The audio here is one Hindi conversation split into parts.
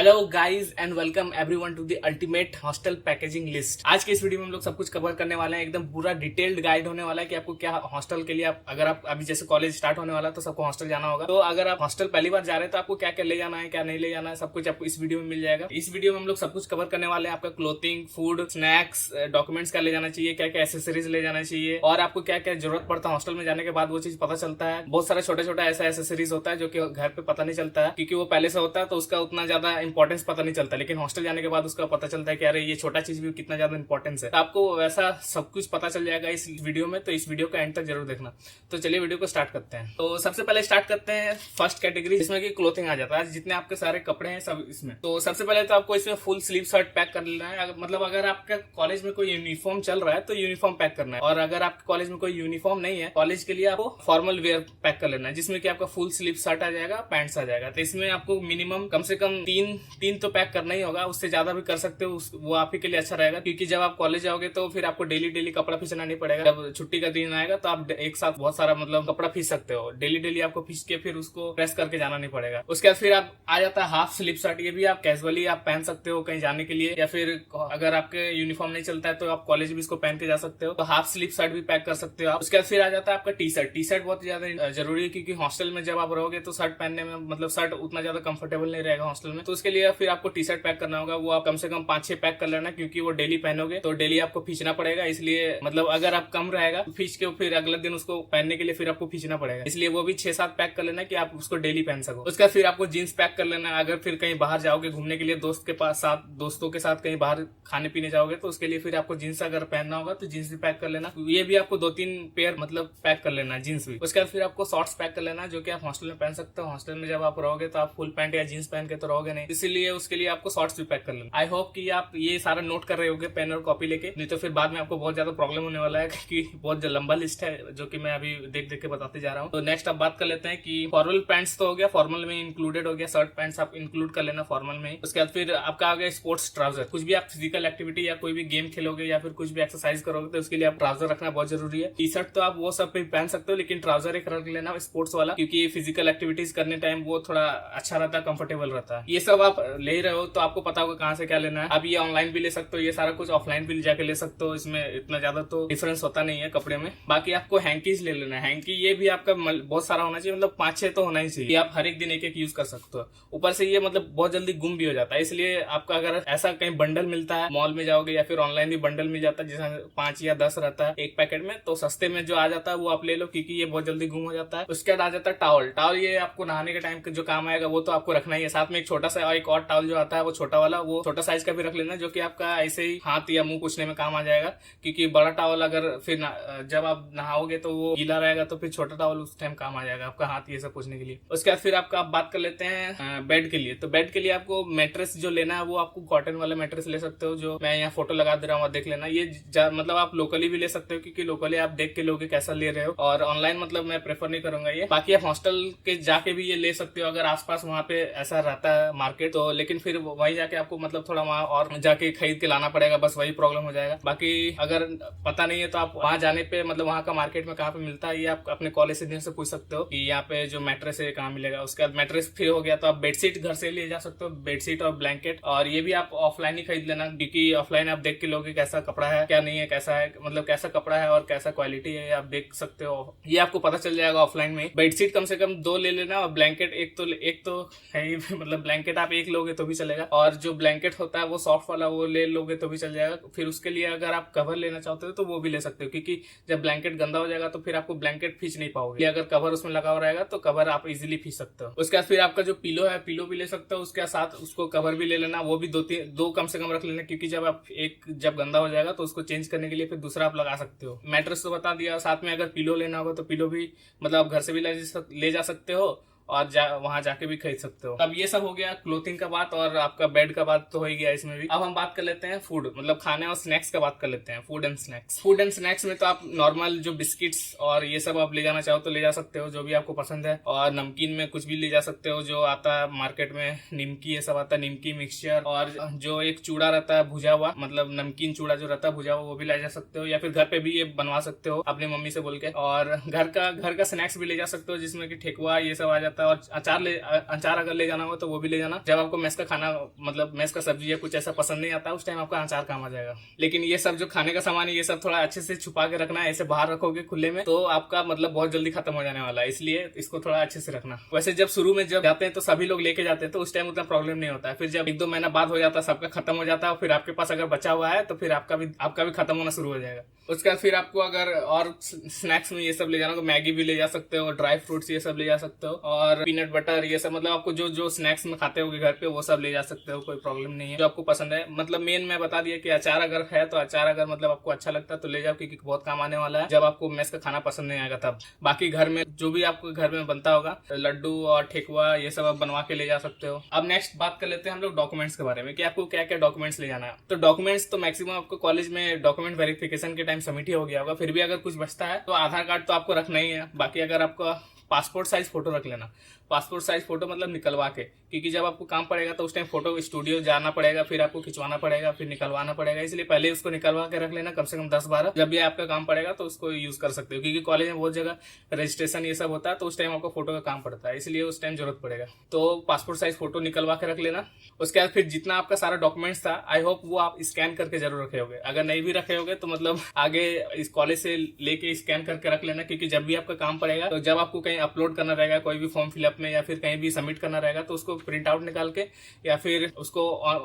Hello guys and welcome everyone to the ultimate hostel packaging list. आज के इस वीडियो में हम लोग सब कुछ कवर करने वाले हैं। एकदम पूरा डिटेल्ड गाइड होने वाला है कि आपको क्या हॉस्टल के लिए अगर आप अभी जैसे कॉलेज स्टार्ट होने वाला है तो सबको हॉस्टल जाना होगा। तो अगर आप हॉस्टल पहली बार जा रहे हैं तो आपको क्या क्या ले जाना है, क्या नहीं ले जाना है, सब कुछ आपको इस वीडियो में मिल जाएगा। इस वीडियो में हम लोग सब कुछ कवर करने वाले हैं। आपका क्लोथिंग, फूड, स्नैक्स, डॉक्यूमेंट्स क्या ले जाना चाहिए, क्या क्या एसेसरीज ले जाना चाहिए और आपको क्या क्या जरूरत पड़ता है हॉस्टल में जाने के बाद, वो चीज पता चलता है। बहुत सारा छोटा छोटा ऐसा एसेसरीज होता है जो कि घर पे पता नहीं चलता है क्योंकि वो पहले से होता है तो उसका उतना ज्यादा इंपॉर्टेंस पता नहीं चलता, लेकिन हॉस्टल जाने के बाद उसका पता चलता है कि अरे ये छोटा चीज भी कितना ज्यादा इंपॉर्टेंस है। तो आपको वैसा सब कुछ पता चल जाएगा इस वीडियो में, तो इस वीडियो का एंड तक जरूर देखना। तो चलिए वीडियो को स्टार्ट करते हैं। तो सबसे पहले स्टार्ट करते हैं फर्स्ट कैटेगरी जिसमें कि क्लोथिंग आ जाता है। जितने आपके सारे कपड़े हैं सब इसमें। तो सबसे पहले तो आपको इसमें फुल स्लीव शर्ट पैक कर लेना है। मतलब अगर आपका कॉलेज में कोई यूनिफॉर्म चल रहा है तो यूनिफॉर्म पैक करना है, और अगर आपके कॉलेज में कोई यूनिफॉर्म नहीं है कॉलेज के लिए आपको फॉर्मल वेयर पैक कर लेना है, जिसमें कि आपका फुल स्लीव शर्ट आ जाएगा, पैंट्स आ जाएगा। तो इसमें आपको मिनिमम कम से कम तीन तो पैक करना ही होगा। उससे ज्यादा भी कर सकते हो, वो आप ही के लिए अच्छा रहेगा क्योंकि जब आप कॉलेज जाओगे तो फिर आपको डेली कपड़ा खींचना नहीं पड़ेगा। जब छुट्टी का दिन आएगा तो आप एक साथ बहुत सारा मतलब कपड़ा खींच सकते हो। डेली आपको खींच के फिर उसको प्रेस करके जाना नहीं पड़ेगा। उसके बाद फिर आप आ जाता है हाफ स्लीव शर्ट। ये भी आप कैजुअली आप पहन सकते हो कहीं जाने के लिए, या फिर अगर आपके यूनिफॉर्म नहीं चलता है तो आप कॉलेज भी इसको पहन के जा सकते हो। तो हाफ स्लीव शर्ट भी पैक कर सकते हो आप। उसके बाद फिर आ जाता है आपका टी शर्ट। टी शर्ट बहुत ज्यादा जरूरी है क्योंकि हॉस्टल में जब आप रहोगे तो शर्ट पहनने में मतलब शर्ट उतना ज्यादा कंफर्टेबल नहीं रहेगा हॉस्टल में। तो उसके लिए फिर आपको टी शर्ट पैक करना होगा। वो आप कम से कम 5-6 पैक कर लेना क्योंकि वो डेली पहनोगे तो डेली आपको खींचना पड़ेगा। इसलिए मतलब अगर आप कम रहेगा तो खींच के फिर अगले दिन उसको पहनने के लिए फिर आपको खींचना पड़ेगा। इसलिए वो भी 6-7 पैक कर लेना कि आप उसको डेली पहन सको। उसके बाद फिर आपको जीन्स पैक कर लेना। अगर फिर कहीं बाहर जाओगे घूमने के लिए दोस्तों के साथ कहीं बाहर खाने पीने जाओगे तो उसके लिए फिर आपको जीन्स अगर पहनना होगा तो जीन्स भी पैक कर लेना। ये भी आपको 2-3 पेयर मतलब पैक कर लेना जीन्स भी। उसके बाद फिर आपको शॉर्ट्स पैक कर लेना जो कि आप हॉस्टल में पहन सकते हो। हॉस्टल में जब आप रहोगे तो आप फुल पैंट या जीन्स पहन के तो रहोगे नहीं, इसीलिए उसके लिए आपको शॉर्ट्स भी पैक कर लेना। आई होप कि आप ये सारा नोट कर रहे होगे पेन और कॉपी लेके, नहीं तो फिर बाद में आपको बहुत ज्यादा प्रॉब्लम होने वाला है क्योंकि बहुत लंबा लिस्ट है जो कि मैं अभी देख के बताते जा रहा हूँ। तो नेक्स्ट अब बात कर लेते हैं कि फॉर्मल पैंट्स तो हो गया, फॉर्मल में इंक्लूडेड हो गया, शर्ट पैंट्स आप इंक्लूड कर लेना फॉर्मल में। उसके बाद फिर आपका आ गया स्पोर्ट्स ट्राउजर। कुछ भी आप फिजिकल एक्टिविटी या कोई भी गेम खेलोगे या फिर कुछ भी एक्सरसाइज करोगे तो उसके लिए आप ट्राउजर रखना बहुत जरूरी है। टी शर्ट तो आप वो सब पे पहन सकते हो, लेकिन ट्राउजर एक रख लेना स्पोर्ट्स वाला, क्योंकि फिजिकल एक्टिविटीज करने टाइम वो थोड़ा अच्छा रहता है, कंफर्टेबल रहता है। ये सब आप ले रहे हो तो आपको पता होगा कहाँ से क्या लेना है। आप ये ऑनलाइन भी ले सकते हो, ये सारा कुछ ऑफलाइन भी जाके ले सकते हो। इसमें इतना ज्यादा तो डिफरेंस होता नहीं है कपड़े में। बाकी आपको हैंकीज ले लेना है। हैंकी ये भी आपका बहुत सारा होना चाहिए, मतलब 5-6 तो होना ही चाहिए। आप हर एक दिन एक यूज कर सकते हो। ऊपर से ये मतलब बहुत जल्दी गुम भी हो जाता है, इसलिए आपका अगर ऐसा कहीं बंडल मिलता है, मॉल में जाओगे या फिर ऑनलाइन भी बंडल मिल जाता है जिसमें 5 या 10 रहता है एक पैकेट में, तो सस्ते में जो आ जाता है वो आप ले लो क्योंकि ये बहुत जल्दी गुम हो जाता है। उसके बाद आ जाता है टॉवल। ये आपको नहाने के टाइम जो काम आएगा वो तो आपको रखना ही है। साथ में एक छोटा सा एक और टॉवल जो आता है वो छोटा वाला, वो छोटा साइज का भी रख लेना जो कि आपका ऐसे ही हाथ या मुंह पोंछने में काम आ जाएगा। क्योंकि बड़ा टॉवल अगर फिर जब आप नहाओगे तो वो गीला रहेगा, तो फिर छोटा टॉवल उस टाइम काम आ जाएगा आपका हाथ ये सब पोंछने के लिए। उसके बाद फिर आप बात कर लेते हैं बेड के लिए। तो बेड के लिए आपको मैट्रेस जो लेना है वो आपको कॉटन वाला मैट्रेस ले सकते हो, जो मैं यहाँ फोटो लगा दे रहा हूँ, देख लेना। ये मतलब आप लोकली भी ले सकते हो क्योंकि लोकली आप देख के लोगे कैसा ले रहे हो, और ऑनलाइन मतलब मैं प्रेफर नहीं करूंगा ये। बाकी आप हॉस्टल के जाके भी ये ले सकते हो अगर आसपास वहाँ पे ऐसा रहता है मार्केट तो, लेकिन फिर वहीं जाके आपको मतलब थोड़ा वहाँ और जाके खरीद के लाना पड़ेगा, बस वही प्रॉब्लम हो जाएगा। बाकी अगर पता नहीं है तो आप वहाँ जाने पे मतलब वहाँ का मार्केट में कहाँ पे मिलता है ये आप अपने कॉलेज से पूछ सकते हो कि यहाँ पे जो मैट्रेस है कहाँ मिलेगा। उसके बाद मैट्रेस फिर हो गया तो आप बेडशीट घर से ले जा सकते हो, बेडशीट और ब्लैंकेट। और ये भी आप ऑफलाइन ही खरीद लेना क्योंकि ऑफलाइन आप देख के लोगे कैसा कपड़ा है क्या नहीं है, कैसा है मतलब कैसा कपड़ा है और कैसा क्वालिटी है आप देख सकते हो, ये आपको पता चल जाएगा ऑफलाइन में। बेडशीट कम से कम 2 ले लेना, और ब्लैंकेट एक तो है ही मतलब ब्लैंकेट आप एक लोगे तो भी चलेगा, और जो ब्लैंकेट होता है वो सॉफ्ट वाला वो ले लोगे तो भी चल जाएगा। फिर उसके लिए अगर आप कवर लेना चाहते हो तो वो भी ले सकते हो क्योंकि जब ब्लैंकेट गंदा हो जाएगा तो फिर आपको ब्लैंकेट खींच नहीं पाओगे। अगर कवर उसमें लगा हुआ रहेगा तो कवर आप इजीली खींच सकते हो। उसके बाद फिर आपका जो पिलो है पिलो भी ले सकते हो, उसके साथ उसको कवर भी ले लेना, वो भी दो कम से कम रख लेना क्योंकि जब गंदा हो जाएगा तो उसको चेंज करने के लिए फिर दूसरा आप लगा सकते हो। मैट्रेस तो बता दिया, साथ में अगर पिलो लेना होगा तो पिलो भी मतलब आप घर से भी ले जा सकते हो और वहां जाके भी खरीद सकते हो। अब ये सब हो गया क्लोथिंग का बात, और आपका बेड का बात तो हो ही गया इसमें भी। अब हम बात कर लेते हैं फूड मतलब खाने और स्नैक्स का बात कर लेते हैं। फूड एंड स्नैक्स में तो आप नॉर्मल जो बिस्किट्स और ये सब आप ले जाना चाहो तो ले जा सकते हो जो भी आपको पसंद है, और नमकीन में कुछ भी ले जा सकते हो जो आता है मार्केट में, निमकी ये सब आता है, निमकी मिक्सचर, और जो एक चूड़ा रहता है भुजा हुआ मतलब नमकीन चूड़ा जो रहता है भुजा हुआ वो भी ले जा सकते हो, या फिर घर पे भी ये बनवा सकते हो अपनी मम्मी से बोल के। और घर का स्नैक्स भी ले जा सकते हो जिसमें कि ठेकुआ ये सब आ जाता जाता है। और अचार अगर ले जाना हो तो वो भी ले जाना। जब आपको मेस का खाना मतलब मेस का सब्जी या कुछ ऐसा पसंद नहीं आता, उस टाइम आपका अचार काम आ जाएगा। लेकिन ये सब जो खाने का सामान है ये सब थोड़ा अच्छे से छुपा के रखना है। ऐसे बाहर रखोगे खुले में तो आपका मतलब बहुत जल्दी खत्म हो जाने वाला है, इसलिए इसको थोड़ा अच्छे से रखना। वैसे जब शुरू में जब जाते हैं तो सभी लोग लेके जाते हैं तो उस टाइम उतना प्रॉब्लम नहीं होता है। फिर जब 1-2 महीना बाद हो जाता है, सबका खत्म हो जाता है, फिर आपके पास अगर बचा हुआ है तो फिर आपका भी खत्म होना शुरू हो जाएगा। उसके बाद फिर आपको अगर और स्नैक्स में ये सब ले जाना तो मैगी भी ले जा सकते हो, ड्राई फ्रूट्स ये सब ले जा सकते हो, और पीनट बटर ये सब, मतलब आपको जो जो स्नैक्स में खाते होगे घर पे वो सब ले जा सकते हो, कोई प्रॉब्लम नहीं है। जो आपको पसंद है, मतलब मेन मैं बता दिया कि अचार अगर है तो अचार अगर मतलब आपको अच्छा लगता है तो ले जाओ, क्योंकि बहुत काम आने वाला है जब आपको मेस का खाना पसंद नहीं आएगा तब। बाकी घर में जो भी आपको घर में बनता होगा, लड्डू और ठेकुआ ये सब आप बनवा के ले जा सकते हो। अब नेक्स्ट बात कर लेते हैं हम लोग डॉक्यूमेंट्स के बारे में, कि आपको क्या क्या डॉक्यूमेंट्स ले जाना है। तो डॉक्यूमेंट्स तो मैक्सिमम आपको कॉलेज में डॉक्यूमेंट वेरिफिकेशन के टाइम सबमिट ही हो गया होगा। फिर भी अगर कुछ बचता है तो आधार कार्ड तो आपको रखना ही है। बाकी अगर आपका पासपोर्ट साइज फोटो रख लेना। पासपोर्ट साइज फोटो मतलब निकलवा के, क्योंकि जब आपको काम पड़ेगा तो उस टाइम फोटो स्टूडियो जाना पड़ेगा, फिर आपको खिंचवाना पड़ेगा, फिर निकलवाना पड़ेगा। इसलिए पहले उसको निकलवा के रख लेना कम से कम 10-12। जब भी आपका काम पड़ेगा तो उसको यूज कर सकते हो, क्योंकि कॉलेज में बहुत जगह रजिस्ट्रेशन ये सब होता है तो उस टाइम आपको फोटो का काम पड़ता है, इसलिए उस टाइम जरूरत पड़ेगा। तो पासपोर्ट साइज फोटो निकलवा के रख लेना। उसके बाद फिर जितना आपका सारा डॉक्यूमेंट्स था, आई होप वो आप स्कैन करके जरूर रखे होगे। अगर नहीं भी रखे होगे तो मतलब आगे इस कॉलेज से लेके स्कैन करके रख लेना, क्योंकि जब भी आपका काम पड़ेगा तो जब आपको कहीं अपलोड करना रहेगा कोई भी फॉर्म फिलअप में या फिर कहीं भी सबमिट करना रहेगा तो उसको प्रिंट आउट निकाल के या फिर उसको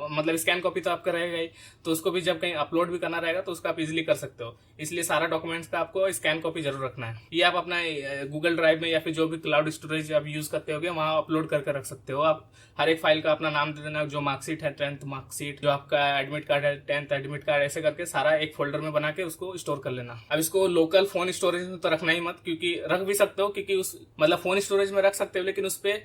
मतलब स्कैन कॉपी तो आपका रहेगा ही, तो उसको भी जब कहीं अपलोड भी करना रहेगा तो उसको आप इजीली कर सकते हो। इसलिए सारा डॉक्यूमेंट्स का आपको स्कैन कॉपी जरूर रखना है। ये आप अपना गूगल ड्राइव में या फिर जो भी क्लाउड स्टोरेज आप यूज करते होगे वहां अपलोड करके रख सकते हो। आप हर एक फाइल का अपना नाम दे देना, जो मार्कशीट है 10th मार्कशीट, जो आपका एडमिट कार्ड है 10th एडमिट कार्ड, ऐसे करके सारा एक फोल्डर में बना के उसको स्टोर कर लेना। अब इसको लोकल फोन स्टोरेज में तो रखना ही मत, क्योंकि रख भी सकते हो, क्योंकि उस मतलब फोन स्टोरेज में रख सकते हो, लेकिन उस पे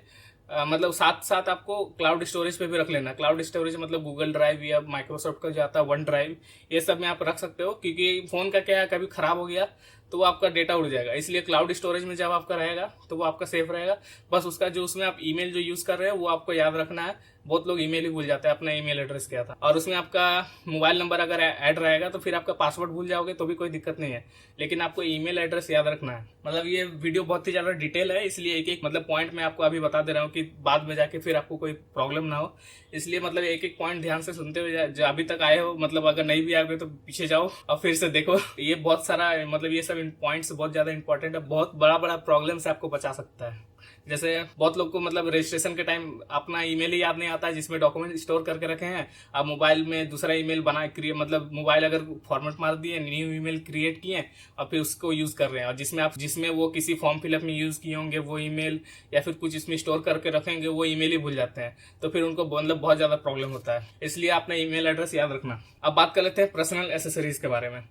मतलब साथ साथ आपको क्लाउड स्टोरेज पे भी रख लेना। क्लाउड स्टोरेज मतलब गूगल ड्राइव या माइक्रोसॉफ्ट का जो आता है वन ड्राइव, ये सब में आप रख सकते हो, क्योंकि फोन का क्या है कभी खराब हो गया तो वो आपका डेटा उड़ जाएगा। इसलिए क्लाउड स्टोरेज में जब आपका रहेगा तो वो आपका सेफ रहेगा। बस उसका जो उसमें आप ईमेल जो यूज कर रहे हो वो आपको याद रखना है। बहुत लोग ईमेल ही भूल जाते हैं, अपना ईमेल एड्रेस क्या था। और उसमें आपका मोबाइल नंबर अगर ऐड रहेगा तो फिर आपका पासवर्ड भूल जाओगे तो भी कोई दिक्कत नहीं है, लेकिन आपको ईमेल एड्रेस याद रखना है। मतलब ये वीडियो बहुत ही ज्यादा डिटेल है, इसलिए एक एक मतलब पॉइंट मैं आपको अभी बता दे रहा हूँ कि बाद में जाके फिर आपको कोई प्रॉब्लम ना हो। इसलिए मतलब एक एक पॉइंट ध्यान से सुनते हुए जो अभी तक आए हो, मतलब अगर नहीं भी आए तो पीछे जाओ और फिर से देखो। ये बहुत सारा मतलब ये सब पॉइंट्स बहुत ज्यादा इंपॉर्टेंट है, बहुत बड़ा बड़ा प्रॉब्लम से आपको बचा सकता है। जैसे बहुत लोग को मतलब रजिस्ट्रेशन के टाइम अपना ईमेल ही याद नहीं आता है जिसमें डॉक्यूमेंट स्टोर करके रखे हैं। आप मोबाइल में दूसरा ईमेल बना मतलब मोबाइल अगर फॉर्मेट मार दिए, न्यू ईमेल क्रिएट किए और फिर उसको यूज कर रहे हैं, और जिसमें वो किसी फॉर्म फिलअप में यूज किए होंगे वो ईमेल या फिर कुछ इसमें स्टोर करके रखेंगे वो ईमेल ही भूल जाते हैं, तो फिर उनको मतलब बहुत ज्यादा प्रॉब्लम होता है। इसलिए आपने ईमेल एड्रेस याद रखना। अब बात कर लेते हैं पर्सनल एसेसरीज के बारे में।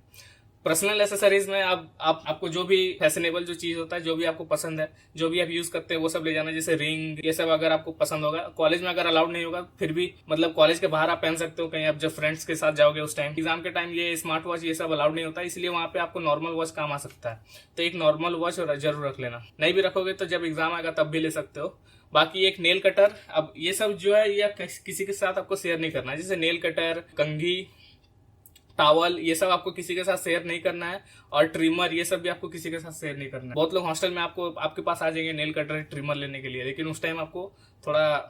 पर्सनल एसेसरीज में आपको जो भी फैशनेबल जो चीज होता है, जो भी आपको पसंद है, जो भी आप यूज करते हैं वो सब ले जाना। जैसे रिंग ये सब अगर आपको पसंद होगा, कॉलेज में अगर अलाउड नहीं होगा फिर भी मतलब कॉलेज के बाहर आप पहन सकते हो, कहीं आप जब फ्रेंड्स के साथ जाओगे उस टाइम। एग्जाम के टाइम ये स्मार्ट वॉच ये सब अलाउड नहीं होता, इसलिए वहां पे आपको नॉर्मल वॉच काम आ सकता है। तो एक नॉर्मल वॉच जरूर रख लेना। नहीं भी रखोगे तो जब एग्जाम आएगा तब भी ले सकते हो। बाकी एक नेल कटर, अब ये सब जो है ये किसी के साथ आपको शेयर नहीं करना है। जैसे नेल कटर, कंघी, टावल ये सब आपको किसी के साथ शेयर नहीं करना है, और ट्रिमर ये सब भी आपको किसी के साथ शेयर नहीं करना है। बहुत लोग हॉस्टल में आपके पास आ जाएंगे नेल कटर ट्रिमर लेने के लिए, लेकिन उस टाइम आपको थोड़ा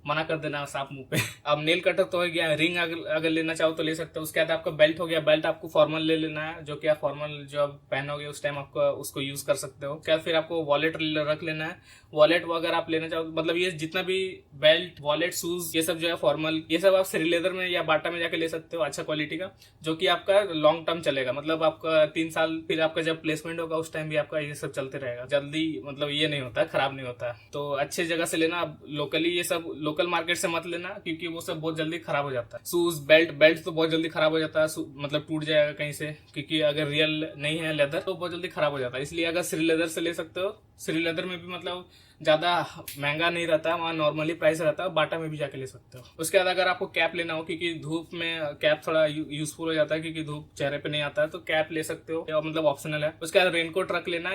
मना कर देना साफ मुंह पे। अब नेल कटर तो हो गया, रिंग अगर लेना चाहो तो ले सकते हो। उसके बाद आपका बेल्ट हो गया, बेल्ट आपको फॉर्मल ले लेना है, जो कि आप फॉर्मल जो आप पहनोगे उस टाइम आपको उसको यूज कर सकते हो। उसके बाद फिर आपको वॉलेट रख लेना है। वॉलेट अगर आप लेना चाहो मतलब ये जितना भी बेल्ट, वॉलेट, शूज ये सब जो है फॉर्मल, ये सब आप श्री लेदर में या बाटा में जाके ले सकते हो, अच्छा क्वालिटी का, जो कि आपका लॉन्ग टर्म चलेगा। मतलब आपका 3 साल फिर आपका जब प्लेसमेंट होगा उस टाइम भी आपका ये सब चलते रहेगा, जल्दी मतलब ये नहीं होता है, खराब नहीं होता है। तो अच्छे जगह से लेना। लोकली ये सब लोकल मार्केट से मत लेना, क्योंकि वो सब बहुत जल्दी खराब हो जाता है। शूज, बेल्ट तो बहुत जल्दी खराब हो जाता है, मतलब टूट जाएगा कहीं से, क्योंकि अगर रियल नहीं है लेदर तो बहुत जल्दी खराब हो जाता है। इसलिए अगर श्री लेदर से ले सकते हो, श्री लेदर में भी मतलब ज्यादा महंगा नहीं रहता है, वहाँ नॉर्मली प्राइस रहता है, बाटा में भी जाके ले सकते हो। उसके बाद अगर आपको कैप लेना हो, क्योंकि धूप में कैप थोड़ा यूजफुल हो जाता है, क्योंकि धूप चेहरे पे नहीं आता है, तो कैप ले सकते हो, मतलब ऑप्शनल है। उसके बाद रेनकोट रख लेना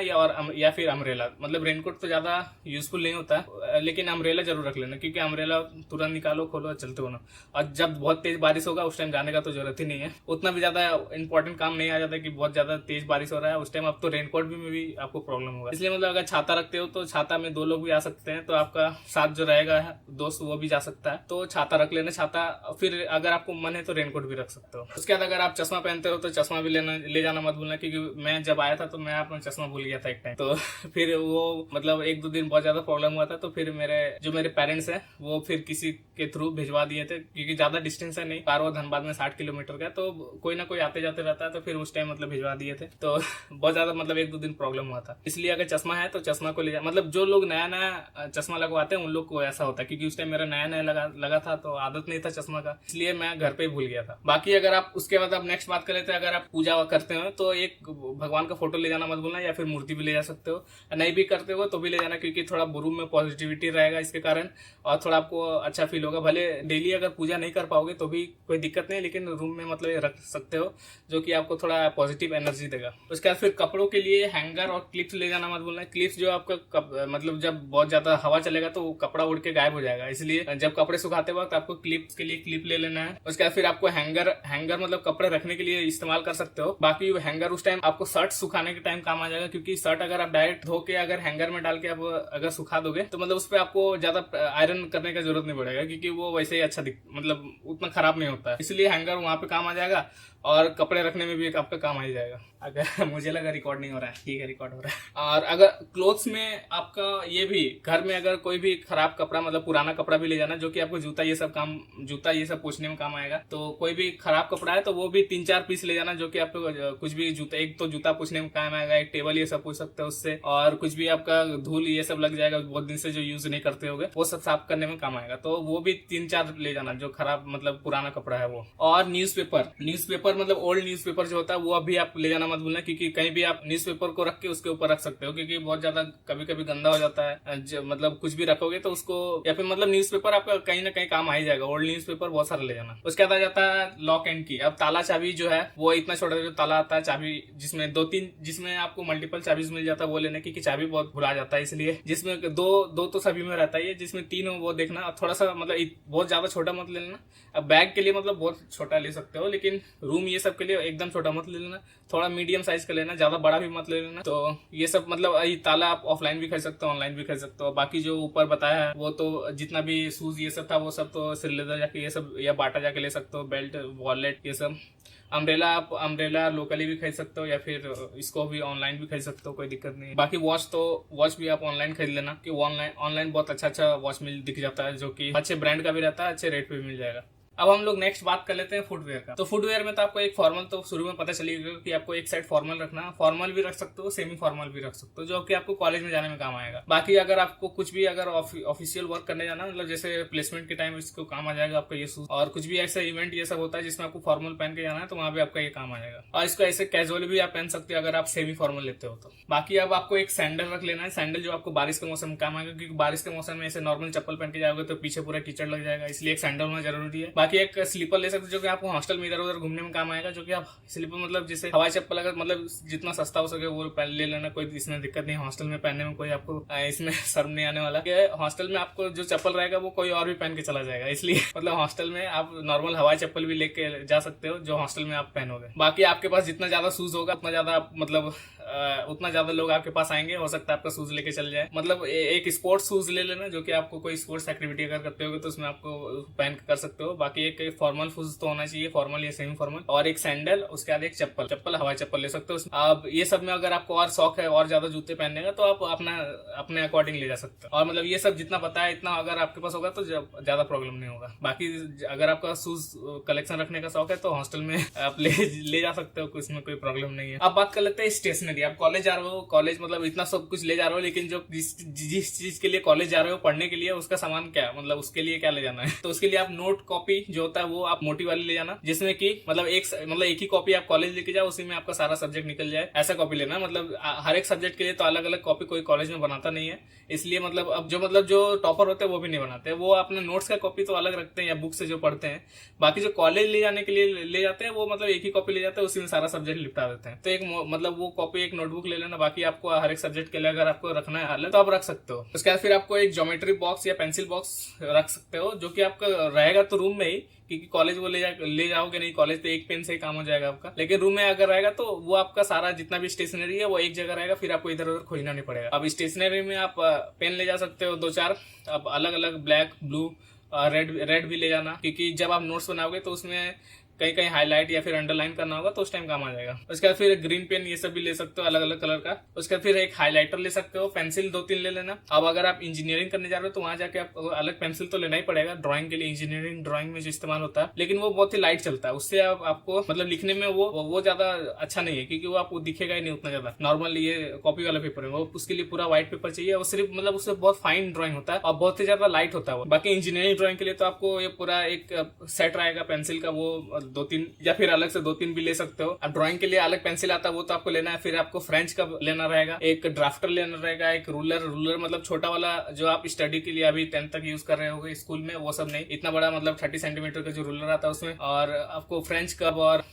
या फिर अम्ब्रेला। मतलब रेनकोट तो ज्यादा यूजफुल नहीं होता है, लेकिन अम्ब्रेला जरूर रख लेना, क्योंकि अम्ब्रेला तुरंत निकालो खोलो चलते हो ना, और जब बहुत तेज बारिश होगा उस टाइम जाने का तो जरूरत ही नहीं है। उतना भी ज्यादा इंपॉर्टेंट काम नहीं आ जाता कि बहुत ज्यादा तेज बारिश हो रहा है उस टाइम, अब तो रेनकोट में भी आपको प्रॉब्लम होगा। इसलिए मतलब अगर छाता रखते हो तो छाता में 2 लोग भी आ सकते हैं, तो आपका साथ जो रहेगा दोस्त वो भी जा सकता है, तो छाता रख लेना। छाता फिर अगर आपको मन है तो रेनकोट भी रख सकते हो। उसके बाद अगर आप चश्मा पहनते हो तो चश्मा भी ले जाना मत भूलना, क्योंकि मैं जब आया था तो मैं अपना चश्मा भूल गया था एक टाइम, तो फिर वो मतलब 1-2 दिन बहुत ज्यादा प्रॉब्लम हुआ था, तो फिर मेरे पेरेंट्स हैं वो फिर किसी के थ्रू भिजवा दिए थे, क्योंकि ज्यादा डिस्टेंस है नहीं, पारो धनबाद में 60 किलोमीटर का, तो कोई ना कोई आते जाते रहता है, तो फिर उस टाइम मतलब भिजवा दिए थे, तो बहुत ज्यादा मतलब 1-2 दिन प्रॉब्लम हुआ था। इसलिए अगर चश्मा है तो चश्मा को ले जा, मतलब जो लोग नया नया चश्मा लगवाते हैं उन लोग को ऐसा होता है, क्योंकि उस टाइम मेरा नया नया लगा था, तो आदत नहीं था चश्मा का, इसलिए मैं घर पे ही भूल गया था। बाकी अगर आप उसके बाद आप नेक्स्ट बात कर लेते हैं, अगर आप पूजा करते हो तो एक भगवान का फोटो ले जाना मत भूलना, या फिर मूर्ति भी ले जा सकते हो, नहीं भी करते हो तो भी ले जाना, क्योंकि थोड़ा रूम में पॉजिटिविटी रहेगा इसके कारण, और थोड़ा आपको अच्छा फील होगा। भले डेली अगर पूजा नहीं कर पाओगे तो भी कोई दिक्कत नहीं, लेकिन रूम में मतलब रख सकते हो, जो कि आपको थोड़ा पॉजिटिव एनर्जी देगा। उसके बाद फिर कपड़ों के लिए हैंगर और क्लिप्स ले जाना मत भूलना। क्लिप्स जो आपका मतलब जब बहुत ज्यादा हवा चलेगा तो कपड़ा उड़ के गायब हो जाएगा, इसलिए जब कपड़े सुखाते वक्त आपको क्लिप्स के लिए क्लिप ले लेना है। उसके बाद फिर आपको हैंगर मतलब कपड़े रखने के लिए इस्तेमाल कर सकते हो। बाकी हैंगर उस टाइम आपको शर्ट सुखाने के टाइम काम आ जाएगा, क्योंकि शर्ट अगर आप डायरेक्ट धो के अगर हैंगर में डाल के आप अगर सुखा दोगे तो मतलब उस पर आपको ज्यादा आयरन करने का जरूरत नहीं पड़ेगा, क्योंकि वो वैसे ही अच्छा मतलब उतना खराब नहीं होता है, इसलिए हैंगर वहां पे काम आ जाएगा, और कपड़े रखने में भी आपका काम आ ही जाएगा। अगर मुझे लगा रिकॉर्ड नहीं हो रहा है, ठीक है रिकॉर्ड हो रहा है। और अगर क्लोथ्स में आपका ये भी घर में अगर कोई भी खराब कपड़ा मतलब पुराना कपड़ा भी ले जाना, जो कि आपको जूता ये सब पोंछने में काम आएगा, तो कोई भी खराब कपड़ा है तो वो भी 3-4 पीस ले जाना, जो कि आपको कुछ भी जूता, एक तो जूता पोंछने में काम आएगा, एक टेबल ये सब पूछ सकते हो उससे, और कुछ भी आपका धूल ये सब लग जाएगा बहुत दिन से जो यूज नहीं करते होगे, वो सब साफ करने में काम आएगा, तो वो भी 3-4 ले जाना जो खराब मतलब पुराना कपड़ा है वो। और न्यूज़पेपर मतलब ओल्ड न्यूज़पेपर जो होता है वो अभी आप ले जाना मत भूलना, क्योंकि कहीं भी आप न्यूज़पेपर को रख के उसके ऊपर रख सकते हो, क्योंकि बहुत ज्यादा कभी कभी गंदा हो जाता है, मतलब कुछ भी रखोगे तो उसको, या फिर मतलब न्यूज़पेपर आपका कहीं ना कहीं काम आ ही जाएगा, ओल्ड न्यूज़पेपर बहुत सारा ले जाना। उसके बाद आ जाता है लॉक एंड की। अब ताला चाबी जो है वो इतना छोटा जो ताला आता है चाबी, जिसमें 2-3 जिसमें आपको मल्टीपल चाबीज मिल जाता है वो लेने की चाबी बहुत भुला जाता है, इसलिए जिसमें दो तो सभी में रहता है, जिसमें 3 हो वो देखना। थोड़ा सा मतलब बहुत ज्यादा छोटा मत ले लेना। अब बैग के लिए मतलब बहुत छोटा ले सकते हो, लेकिन रूम ये सब के लिए एकदम छोटा मत ले लेना, थोड़ा मीडियम साइज का लेना, ज्यादा बड़ा भी मत ले लेना। तो ये सब मतलब ताला आप ऑफलाइन भी खरीद सकते हो, ऑनलाइन भी खरीद सकते हो। बाकी जो ऊपर बताया है वो तो जितना भी शूज ये सब था वो सब तो श्रीलेदर जाके ये सब या बाटा जाके ले सकते हो, बेल्ट वॉलेट ये सब। अम्ब्रेला आप अम्ब्रेला लोकली भी खरीद सकते हो, या फिर इसको भी ऑनलाइन भी खरीद सकते हो, कोई दिक्कत नहीं है। बाकी वॉच भी आप ऑनलाइन खरीद लेना, कि ऑनलाइन बहुत अच्छा वॉच दिख जाता है, जो कि अच्छे ब्रांड का भी रहता है, अच्छे रेट पे भी मिल जाएगा। अब हम लोग नेक्स्ट बात कर लेते हैं फुटवेयर का। तो फुटवेयर में तो आपको एक फॉर्मल तो शुरू में पता चलेगा कि आपको एक साइड फॉर्मल रखना, फॉर्मल भी रख सकते हो, सेमी फॉर्मल भी रख सकते हो, जो कि आपको कॉलेज में जाने में काम आएगा। बाकी अगर आपको कुछ भी अगर ऑफिशियल वर्क करने जाना, मतलब जैसे प्लेसमेंट के टाइम इसको काम आ जाएगा आपका ये शूज, और कुछ भी ऐसा इवेंट ये सब होता है जिसमें आपको फॉर्मल पहन के जाना है, तो वहां भी आपका ये काम आएगा। और इसको ऐसे कैजुअल भी आप पहन सकते हो अगर आप सेमी फॉर्मल लेते हो तो। बाकी अब आपको एक सैंडल रख लेना है, सैंडल जो आपको बारिश के मौसम में काम आएगा, क्योंकि बारिश के मौसम में ऐसे नॉर्मल चप्पल पहन के जाओगे तो पीछे पूरा कीचड़ लग जाएगा, इसलिए एक सैंडल होना जरूरी है। बाकी एक स्लीपर ले सकते हो, जो कि आपको हॉस्टल में इधर उधर घूमने में काम आएगा, जो कि आप स्लीपर मतलब जैसे हवाई चप्पल अगर मतलब जितना सस्ता हो सके वो पहन ले लेना, कोई इसमें दिक्कत नहीं। हॉस्टल में पहनने में कोई आपको इसमें शर्म नहीं आने वाला, हॉस्टल में आपको जो चप्पल रहेगा वो कोई और भी पहन के चला जाएगा, इसलिए मतलब हॉस्टल में आप नॉर्मल हवाई चप्पल भी लेके जा सकते हो जो हॉस्टल में आप पहनोगे। बाकी आपके पास जितना ज्यादा शूज होगा उतना ज्यादा मतलब उतना ज्यादा लोग आपके पास आएंगे, हो सकता है आपका शूज लेके चल जाए। मतलब एक स्पोर्ट्स शूज ले लेना, जो कि आपको कोई स्पोर्ट्स एक्टिविटी अगर करते हो तो उसमें आपको पहन कर सकते हो। बाकी एक फॉर्मल शूज तो होना चाहिए, फॉर्मल या सेमी फॉर्मल, और एक सैंडल, उसके बाद एक चप्पल हवाई चप्पल ले सकते हो। अब ये सब में अगर आपको और शौक है और ज्यादा जूते पहनने का, तो आप अपने अकॉर्डिंग ले जा सकते हो। और मतलब ये सब जितना पता है इतना अगर आपके पास होगा तो ज्यादा प्रॉब्लम नहीं होगा। बाकी अगर आपका शूज कलेक्शन रखने का शौक है तो हॉस्टल में आप ले जा सकते हो, उसमें कोई प्रॉब्लम नहीं है। अब बात कर लेते हैं स्टेशनरी। आप कॉलेज जा रहे हो, कॉलेज मतलब इतना सब कुछ ले जा रहे हो, लेकिन जो जिस चीज के लिए कॉलेज जा रहे हो पढ़ने के लिए, उसका सामान क्या मतलब उसके लिए क्या ले जाना है, तो उसके लिए आप नोट कॉपी जो होता है वो आप मोटी वाली ले जाना, जिसमें कि मतलब एक ही कॉपी आप कॉलेज लेके जाओ, उसी में आपका सारा सब्जेक्ट निकल जाए, ऐसा कॉपी लेना। मतलब हर एक सब्जेक्ट के लिए तो अलग अलग कॉपी कोई कॉलेज में बनाता नहीं है, इसलिए मतलब अब जो टॉपर होते हैं वो भी नहीं बनाते, वो अपने नोट्स का कॉपी तो अलग रखते हैं या बुक से जो पढ़ते हैं। बाकी जो कॉलेज ले जाने के लिए ले जाते हैं वो मतलब एक ही कॉपी ले जाते हैं, उसी में सारा सब्जेक्ट निपटा देते हैं। तो एक मतलब वो कॉपी एक एक नोटबुक ले लेना, बाकी आपको हर एक सब्जेक्ट के लिए अगर आपको रखना है अलग तो आप रख सकते हो। उसके बाद फिर आपको एक ज्योमेट्री बॉक्स या पेंसिल बॉक्स रख सकते हो, जो कि आपका रहेगा तो रूम में ही, क्योंकि कॉलेज वो ले जाओगे नहीं, कॉलेज तो एक पेन से ही काम हो जाएगा आपका। लेकिन रूम में अगर रहेगा तो वो आपका सारा जितना भी स्टेशनरी है वो एक जगह रहेगा, फिर आपको इधर उधर खोजना नहीं पड़ेगा। अब स्टेशनरी में आप पेन ले जा सकते हो 2-4, अब अलग अलग ब्लैक, ब्लू, रेड भी ले जाना, क्योंकि जब आप नोट्स बनाओगे तो उसमें कहीं कहीं हाईलाइट या फिर अंडरलाइन करना होगा तो उस टाइम काम आ जाएगा। उसके बाद फिर ग्रीन पेन ये सब भी ले सकते हो अलग अलग कलर का। उसके बाद फिर एक हाइलाइटर ले सकते हो, पेंसिल 2-3 ले लेना। अब अगर आप इंजीनियरिंग करने जा रहे हो तो वहां जाके आपको अलग पेंसिल तो लेना ही पड़ेगा, ड्राइंग के लिए, इंजीनियरिंग ड्राइंग में जो इस्तेमाल होता है, लेकिन वो बहुत ही लाइट चलता है, उससे आपको मतलब लिखने में वो ज्यादा अच्छा नहीं है, क्योंकि वो आपको दिखेगा ही नहीं उतना ज्यादा। नॉर्मल ये कॉपी वाला पेपर है, वो उसके लिए पूरा व्हाइट पेपर चाहिए, वो सिर्फ मतलब उससे बहुत फाइन ड्राइंग होता है और बहुत ही ज्यादा लाइट होता है वो। बाकी इंजीनियरिंग ड्राइंग के लिए तो आपको ये पूरा एक सेट रहेगा पेंसिल का, वो 2-3 या फिर अलग से 2-3 भी ले सकते हो। अब ड्राइंग के लिए अलग पेंसिल आता है, वो तो आपको लेना है। फिर आपको फ्रेंच का लेना रहेगा, एक ड्राफ्टर लेना रहेगा, एक रूलर मतलब छोटा वाला जो आप स्टडी के लिए अभी 10th तक यूज कर रहे होगे स्कूल में, वो सब नहीं, इतना बड़ा मतलब 30 सेंटीमीटर का जो रूलर आता है उसमें। और आपको फ्रेंच कब और